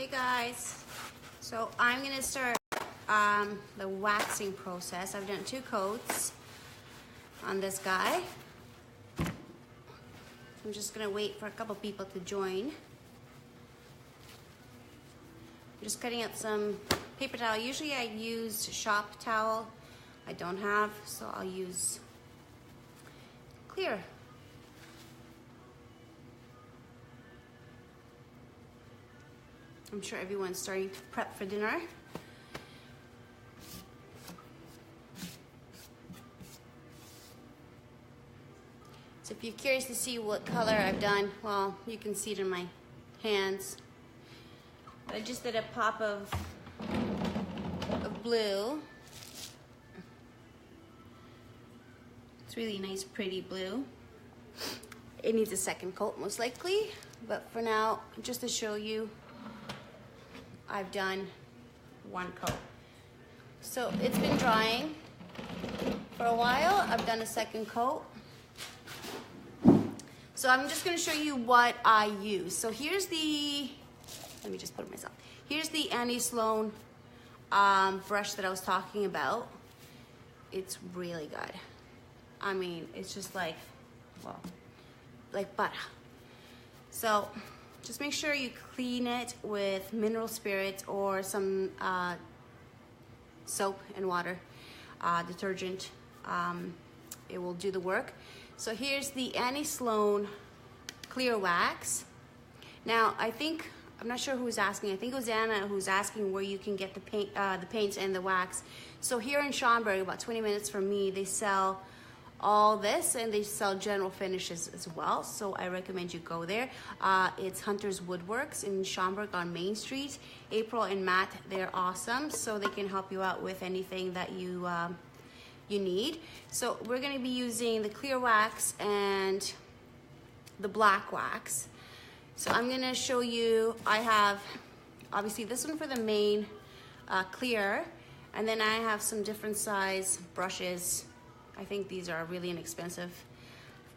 Hey guys, so I'm gonna start the waxing process. I've done 2 coats on this guy. I'm just gonna wait for a couple people to join. I'm just cutting out some paper towel. Usually I use shop towel. I don't have, so I'll use clear. I'm sure everyone's starting to prep for dinner. So if you're curious to see what color I've done, well, you can see it in my hands. I just did a pop of blue. It's really nice, pretty blue. It needs a second coat most likely, but for now, just to show you, I've done 1 coat. So it's been drying for a while. I've done a second coat. So I'm just gonna show you what I use. So here's the, let me just put it myself. Here's the Sloan brush that I was talking about. It's really good. I mean, it's just like, well, like butter. So just make sure you clean it with mineral spirits or some soap and water, detergent. It will do the work. So here's the Sloan clear wax. Now I'm not sure who's asking. I think it was Anna who's asking where you can get the paints and the wax. So here in Schaumburg, about 20 minutes from me, they sell all this, and they sell general finishes as well, so I recommend you go there. It's Hunter's Woodworks in Schaumburg on Main Street. April and Matt, they're awesome, so they can help you out with anything that you need. So we're going to be using the clear wax and the black wax. So I'm going to show you, I have obviously this one for the main clear, and then I have some different size brushes. I think these are really inexpensive,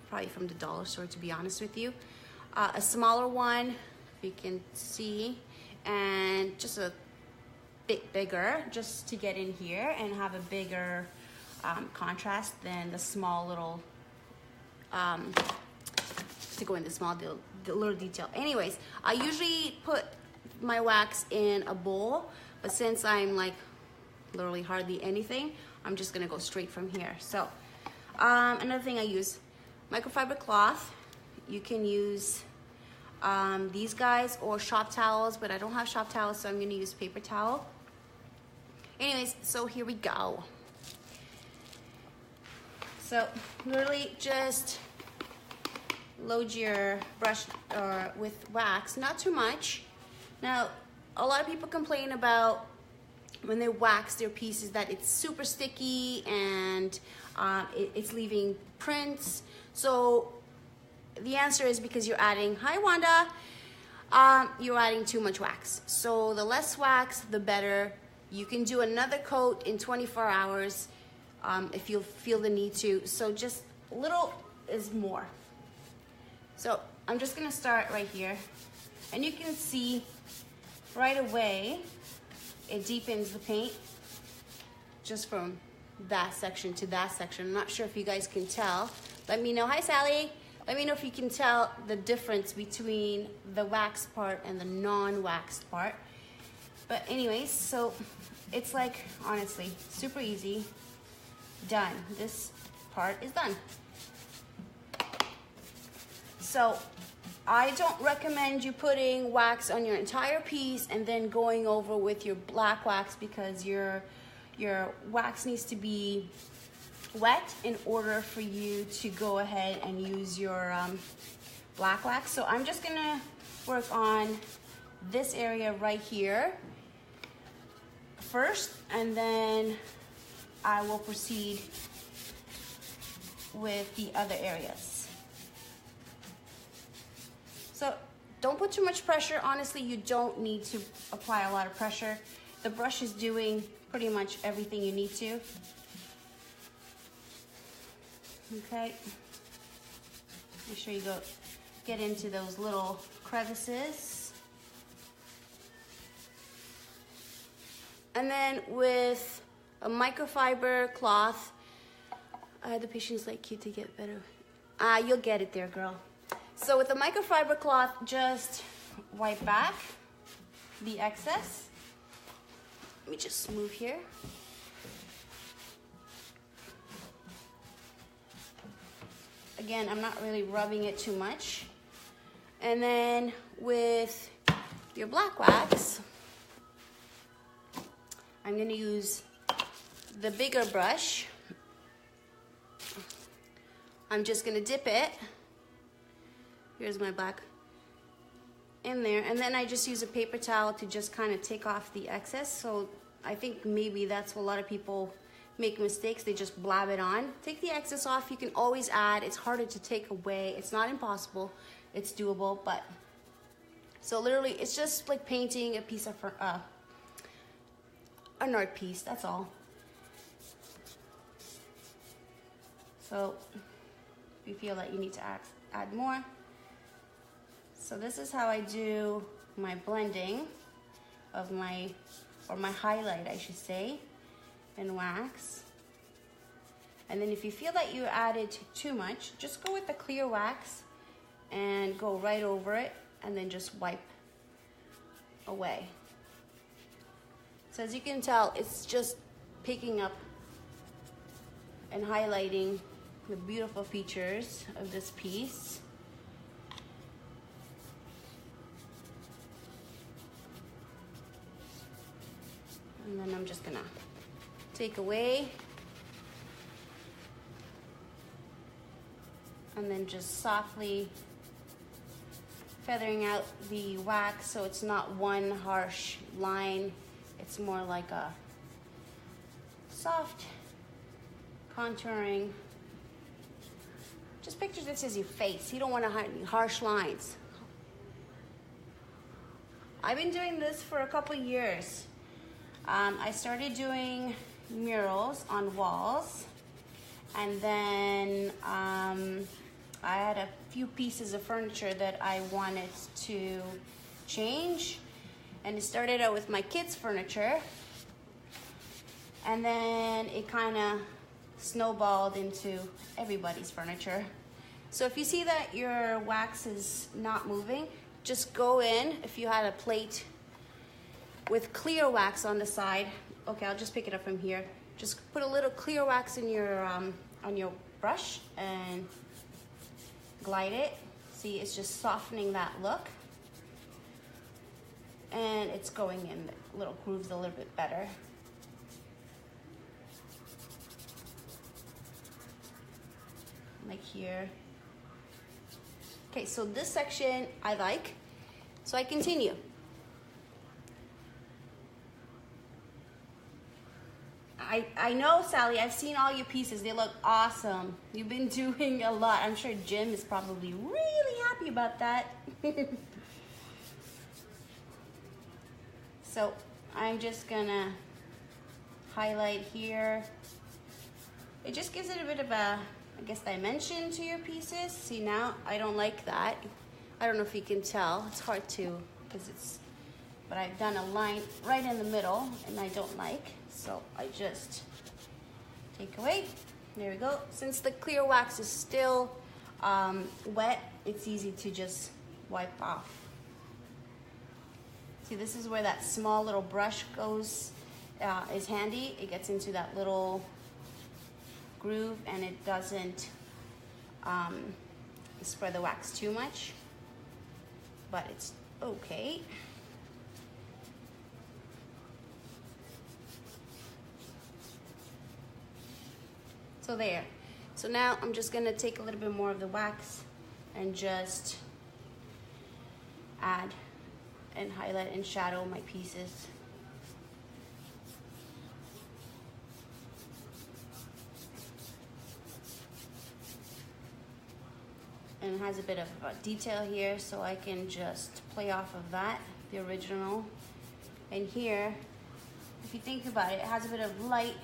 probably from the dollar store, to be honest with you. A smaller one, if you can see, and just a bit bigger, just to get in here and have a bigger contrast than the small little, to go into the little detail. Anyways, I usually put my wax in a bowl, but since I'm like literally hardly anything, I'm just gonna go straight from here. So another thing I use, microfiber cloth. You can use these guys or shop towels, but I don't have shop towels, so I'm gonna use paper towel. Anyways, so here we go. So literally just load your brush with wax, not too much. Now, a lot of people complain about when they wax their pieces that it's super sticky and it's leaving prints. So the answer is because you're adding, hi Wanda, you're adding too much wax. So the less wax, the better. You can do another coat in 24 hours if you feel the need to. So just little is more. So I'm just gonna start right here. And you can see right away, it deepens the paint just from that section to that section. I'm not sure if you guys can tell. Let me know. Hi, Sally. Let me know if you can tell the difference between the waxed part and the non-waxed part. But anyways, so it's like, honestly, super easy. Done. This part is done. So I don't recommend you putting wax on your entire piece and then going over with your black wax, because your wax needs to be wet in order for you to go ahead and use your black wax. So I'm just gonna work on this area right here first, and then I will proceed with the other areas. So don't put too much pressure. Honestly, you don't need to apply a lot of pressure. The brush is doing pretty much everything you need to. Okay. Make sure you get into those little crevices. And then with a microfiber cloth, the patient's like cute to get better. You'll get it there, girl. So with a microfiber cloth, just wipe back the excess. Let me just move here. Again, I'm not really rubbing it too much. And then with your black wax, I'm gonna use the bigger brush. I'm just gonna dip it. Here's my black in there. And then I just use a paper towel to just kind of take off the excess. So I think maybe that's what a lot of people make mistakes. They just blab it on. Take the excess off. You can always add. It's harder to take away. It's not impossible. It's doable, but so literally it's just like painting a piece of an art piece, that's all. So if you feel that you need to add more. So this is how I do my blending of my highlight, I should say, in wax. And then if you feel that you added too much, just go with the clear wax and go right over it and then just wipe away. So as you can tell, it's just picking up and highlighting the beautiful features of this piece. And then I'm just gonna take away and then just softly feathering out the wax so it's not one harsh line. It's more like a soft contouring. Just picture this as your face. You don't want to have any harsh lines. I've been doing this for a couple years. I started doing murals on walls, and then I had a few pieces of furniture that I wanted to change, and it started out with my kids' furniture, and then it kind of snowballed into everybody's furniture. So if you see that your wax is not moving, just go in. If you had a plate with clear wax on the side, okay, I'll just pick it up from here. Just put a little clear wax in your on your brush and glide it. See, it's just softening that look, and it's going in the little grooves a little bit better. Like here. Okay, so this section I like, so I continue. I know, Sally, I've seen all your pieces. They look awesome. You've been doing a lot. I'm sure Jim is probably really happy about that. So I'm just gonna highlight here. It just gives it a bit of a, I guess, dimension to your pieces. See, now I don't like that. I don't know if you can tell. It's hard to, because it's, but I've done a line right in the middle and I don't like. So I just take away. There we go. Since the clear wax is still wet, it's easy to just wipe off. See, this is where that small little brush goes, is handy. It gets into that little groove and it doesn't spread the wax too much, but it's okay. So there. So now I'm just gonna take a little bit more of the wax and just add and highlight and shadow my pieces. And it has a bit of detail here, so I can just play off of that, the original. And here, if you think about it, it has a bit of light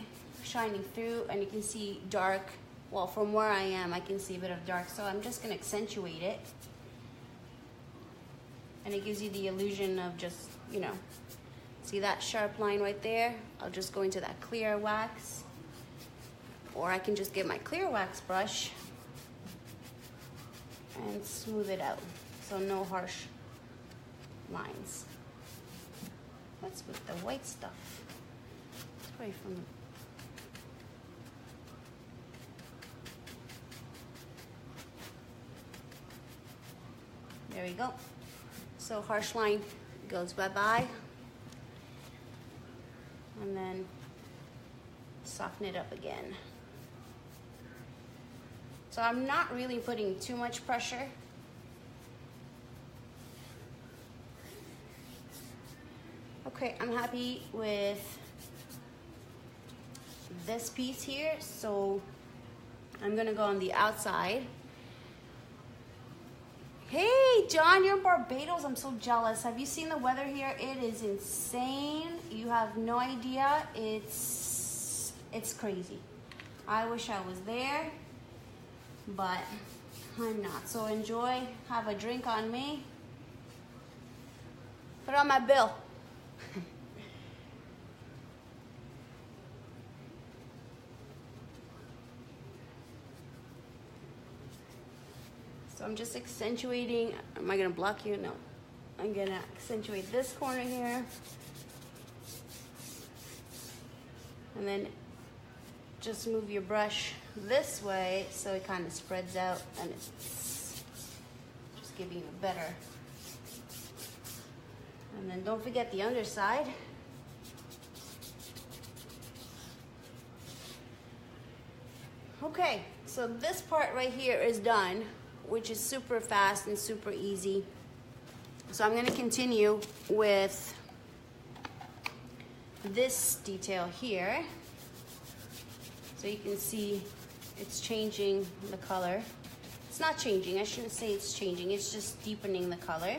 shining through, and you can see dark. Well, from where I am, I can see a bit of dark, so I'm just gonna accentuate it. And it gives you the illusion of just, you know, See that sharp line right there? I'll just go into that clear wax, or I can just get my clear wax brush and smooth it out, so no harsh lines. What's with the white stuff? It's probably from there we go. So harsh line goes bye-bye. And then soften it up again. So I'm not really putting too much pressure. Okay, I'm happy with this piece here, so I'm gonna go on the outside. Hey, John, you're in Barbados. I'm so jealous. Have you seen the weather here? It is insane. You have no idea. It's crazy. I wish I was there, but I'm not. So enjoy. Have a drink on me. Put on my bill. So I'm just accentuating. Am I gonna block you? No. I'm gonna accentuate this corner here. And then just move your brush this way so it kind of spreads out and it's just giving you a better. And then don't forget the underside. Okay, so this part right here is done, which is super fast and super easy. So I'm gonna continue with this detail here. So you can see it's changing the color. It's not changing, I shouldn't say it's changing, it's just deepening the color.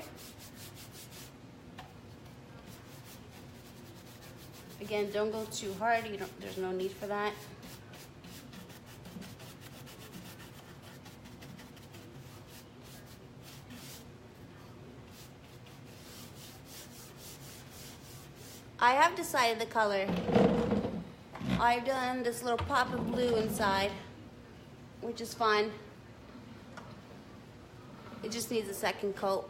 Again, don't go too hard, there's no need for that. I have decided the color. I've done this little pop of blue inside, which is fun. It just needs a second coat.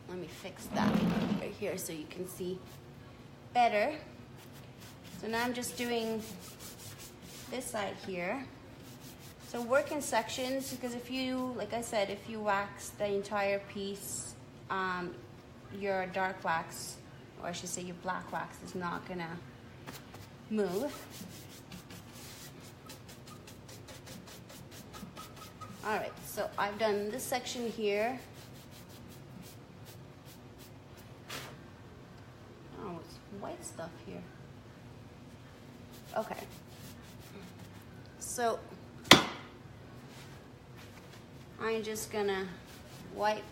Let me fix that right here so you can see better. So now I'm just doing this side here. So work in sections, because if you, like I said, if you wax the entire piece, your dark wax, or I should say your black wax, is not gonna move. All right, so I've done this section here. Oh, it's white stuff here. Okay. So I'm just gonna wipe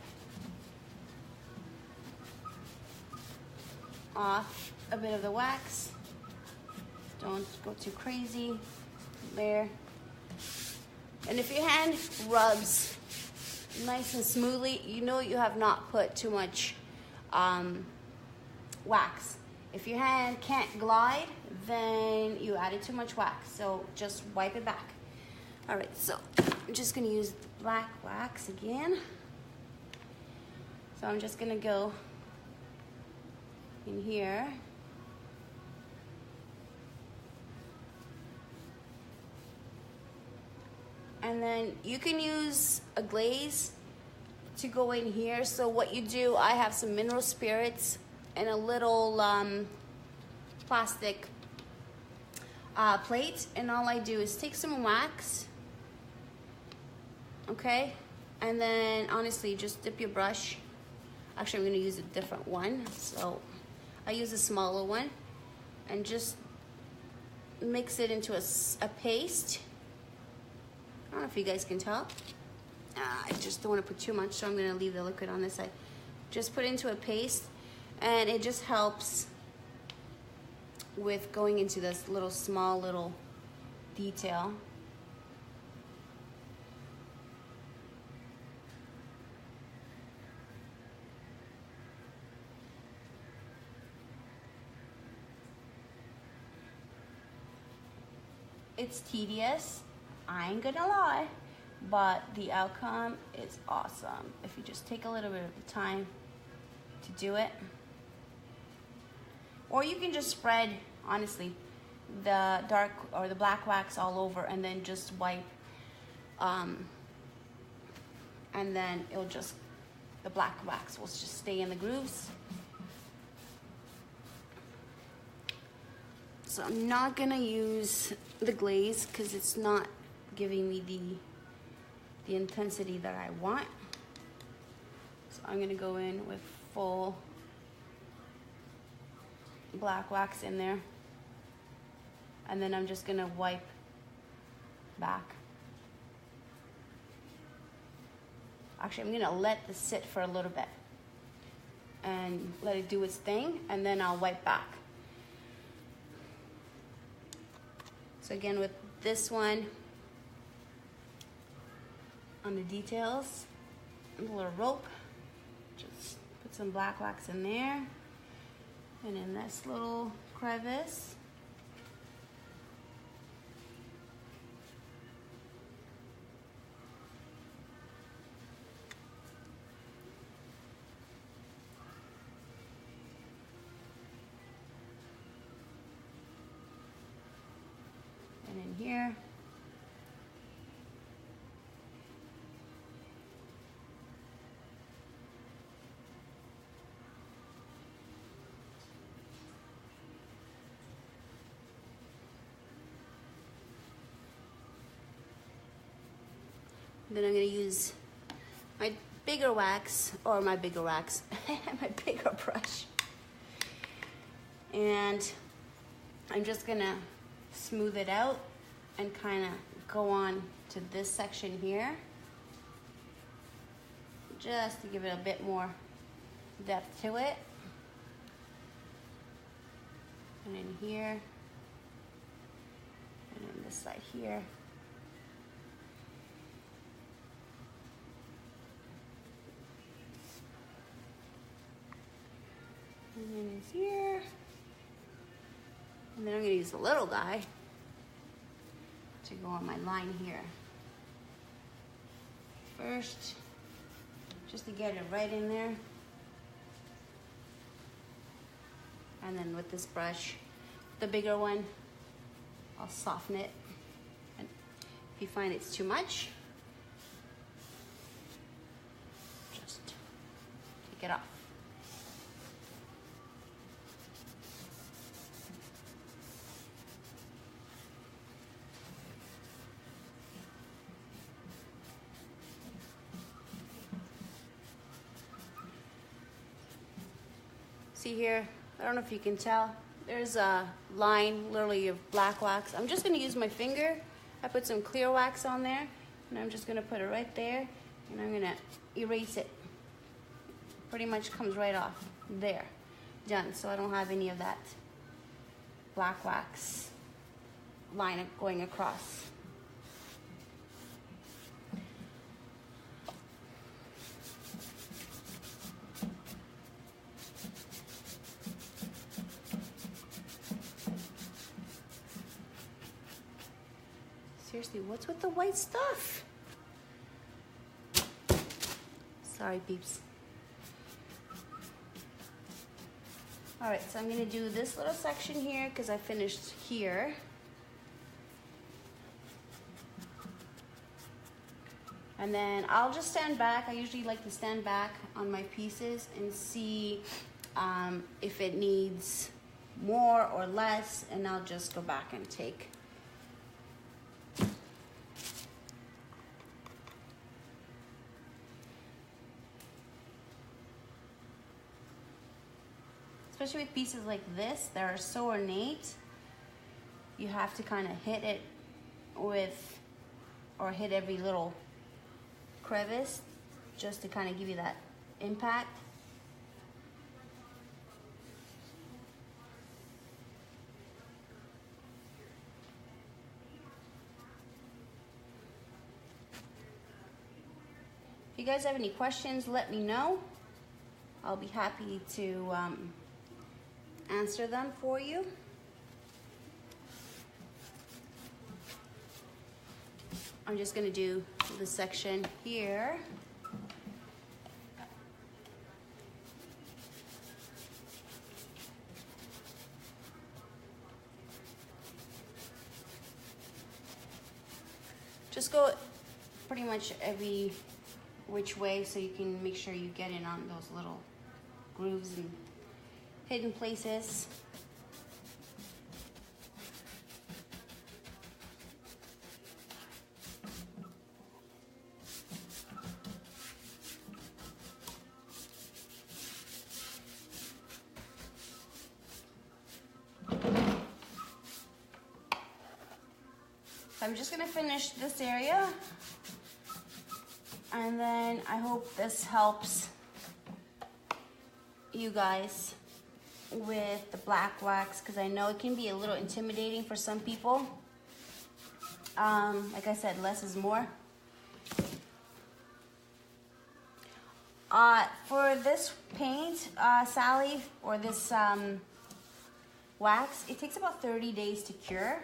off a bit of the wax. Don't go too crazy there. And if your hand rubs nice and smoothly, you know you have not put too much wax. If your hand can't glide, then you added too much wax. So just wipe it back. All right, so I'm just gonna use black wax again. So I'm just gonna go in here. And then you can use a glaze to go in here. So what you do, I have some mineral spirits and a little plastic plate, and all I do is take some wax, okay? And then honestly, just dip your brush. Actually, I'm gonna use a different one. So I use a smaller one and just mix it into a paste. I don't know if you guys can tell. I just don't want to put too much, so I'm going to leave the liquid on this side. Just put it into a paste, and it just helps with going into this small little detail. it's tedious, I ain't gonna lie, but the outcome is awesome if you just take a little bit of the time to do it. Or you can just spread, honestly, the dark or the black wax all over and then just wipe, and then it'll just, the black wax will just stay in the grooves. So I'm not gonna use the glaze because it's not giving me the intensity that I want. So I'm gonna go in with full black wax in there, and then I'm just gonna wipe back. Actually, I'm gonna let this sit for a little bit and let it do its thing, and then I'll wipe back. So again, with this one, on the details, a little rope, just put some black wax in there, and in this little crevice, and in here. Then I'm gonna use my bigger wax, or my bigger wax, my bigger brush. And I'm just gonna smooth it out and kind of go on to this section here, just to give it a bit more depth to it. And in here, and on this side here. And then it's here. And then I'm gonna use the little guy to go on my line here. First, just to get it right in there. And then with this brush, the bigger one, I'll soften it. And if you find it's too much, just take it off. See here, I don't know if you can tell, there's a line literally of black wax. I'm just gonna use my finger. I put some clear wax on there, and I'm just gonna put it right there, and I'm gonna erase it. Pretty much comes right off. There, done. So I don't have any of that black wax line going across. Seriously, what's with the white stuff? Sorry, peeps. All right, so I'm gonna do this little section here because I finished here. And then I'll just stand back. I usually like to stand back on my pieces and see if it needs more or less, and I'll just go back and take. Especially with pieces like this that are so ornate, you have to kind of hit it with, or hit every little crevice just to kind of give you that impact. If you guys have any questions, let me know. I'll be happy to answer them for you. I'm just gonna do this section here. Just go pretty much every which way so you can make sure you get in on those little grooves and hidden places. I'm just gonna finish this area, and then I hope this helps you guys with the black wax, because I know it can be a little intimidating for some people. Like I said, less is more. For this paint, Sally, or this wax, it takes about 30 days to cure.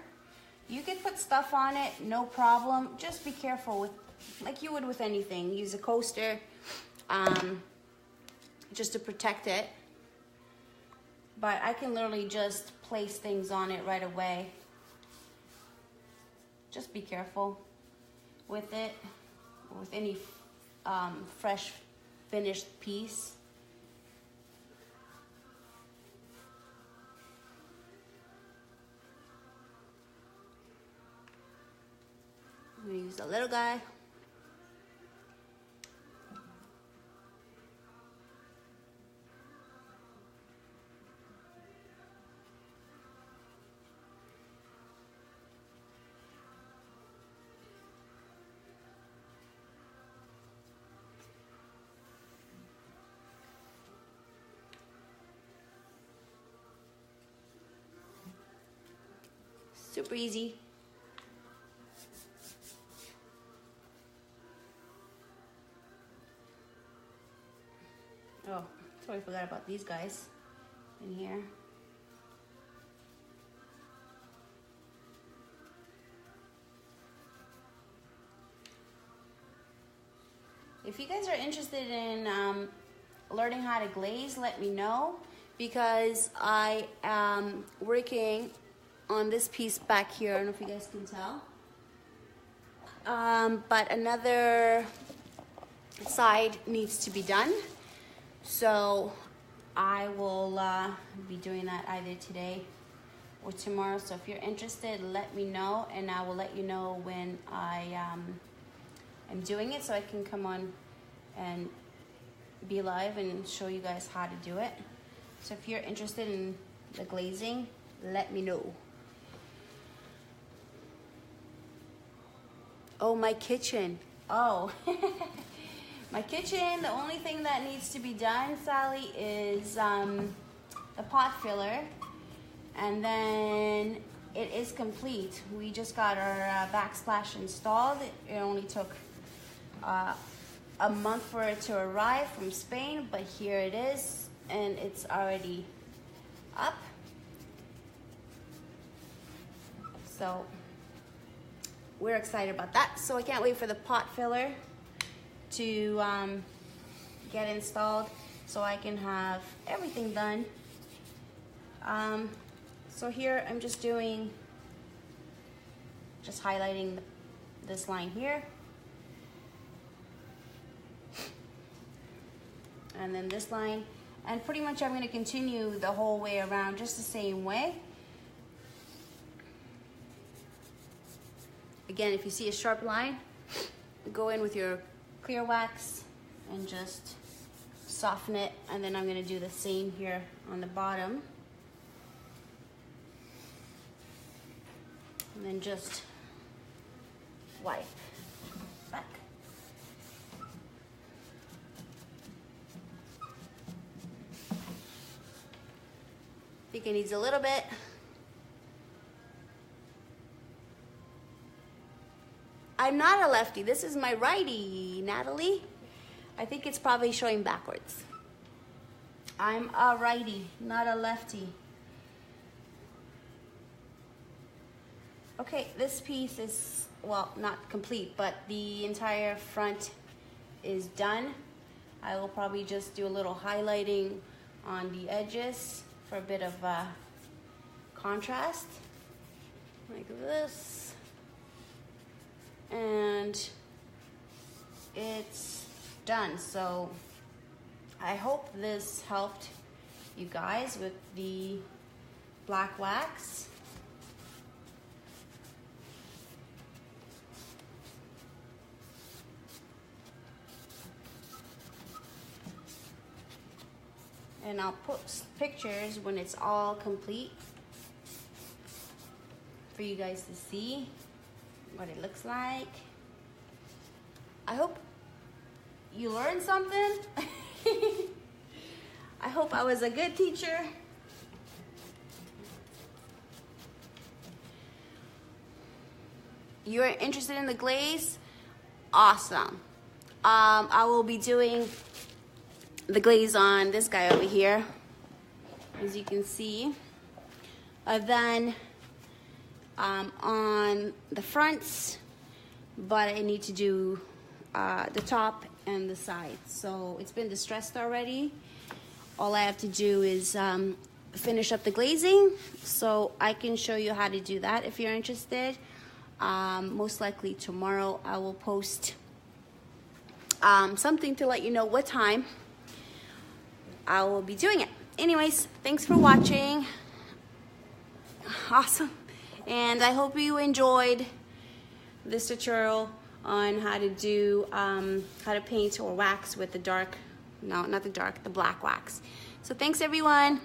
You can put stuff on it, no problem. Just be careful with, like you would with anything. Use a coaster just to protect it. But I can literally just place things on it right away. Just be careful with it, or with any fresh finished piece. I'm gonna use the little guy. Super easy. Oh, totally forgot about these guys in here. If you guys are interested in learning how to glaze, let me know, because I am working on this piece back here. I don't know if you guys can tell. But another side needs to be done. So I will be doing that either today or tomorrow. So if you're interested, let me know, and I will let you know when I am doing it, so I can come on and be live and show you guys how to do it. So if you're interested in the glazing, let me know. Oh, my kitchen. Oh, my kitchen, the only thing that needs to be done, Sally, is the pot filler. And then it is complete. We just got our backsplash installed. It only took a month for it to arrive from Spain, but here it is, and it's already up. So we're excited about that. So I can't wait for the pot filler to get installed so I can have everything done. So here I'm just highlighting this line here. And then this line. And pretty much I'm going to continue the whole way around just the same way. Again, if you see a sharp line, go in with your clear wax and just soften it. And then I'm going to do the same here on the bottom. And then just wipe back. I think it needs a little bit. I'm not a lefty. This is my righty, Natalie. I think it's probably showing backwards. I'm a righty, not a lefty. Okay, this piece is well, not complete, but the entire front is done. I will probably just do a little highlighting on the edges for a bit of contrast, like this. And it's done. So I hope this helped you guys with the black wax. And I'll put pictures when it's all complete for you guys to see what it looks like. I hope you learned something. I hope I was a good teacher. You're interested in the glaze? Awesome. I will be doing the glaze on this guy over here, as you can see. Then on the fronts, but I need to do the top and the sides. So it's been distressed already. All I have to do is finish up the glazing, so I can show you how to do that if you're interested. Most likely tomorrow I will post something to let you know what time I will be doing it. Anyways, thanks for watching. Awesome. And I hope you enjoyed this tutorial on how to do, how to paint or wax with the dark, no, not the dark, the black wax. So thanks everyone.